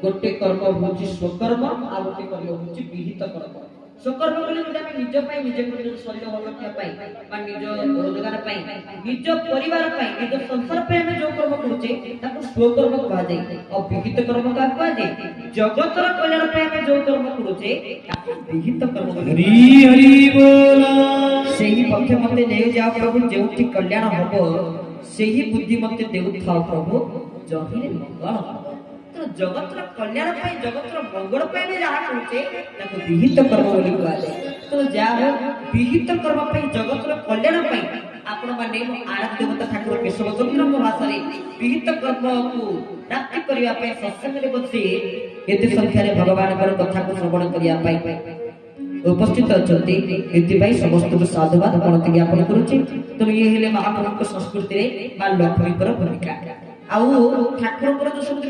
गोटे कर्म होची स्वकर्म आ गोटे कर्म होची विहित कर्म। स्वकर्म बोले जोटा हम निज पई निज शरीर भलकिया पई बा निज रोजगार पई निज परिवार पई निज संसार पई हम जो कर्म करूचे ताको स्वकर्म कहा जाय। और विहित कर्म का कहा जाय जगतर कल्याण पई हम जो कर्म करूचे ताको विहित कर्म। हरि हरि बोला सेही पक्ष मते नेउ जाओ प्रभु जेउठी कल्याण हबो सेही बुद्धि मते देउथाओ प्रभु जहिरे मंगल हबो। तो जगतर कल्याण पाई जगतर मंगल पाई में जहाँ करूचे ताको विहित कर्म बोली कहा जाए। तो जाहो विहित कर्म पाई जगतर कल्याण पाई आपण माने आराध्य देवता ठाकुर केशवचंद्र भाषा रे विहित कर्म को प्राप्ति करिया पाई सत्संग रे बसी एते संख्या रे भगवान कर कथा को श्रवण करिया पाई उपस्थित अछंती एति भाई समस्त को साधुवाद गणति ज्ञापन करूची। तो ये हेले महाप्रभु को संस्कृति रे मां लक्ष्मी कर भूमिका आउ ठाकुर को जो सब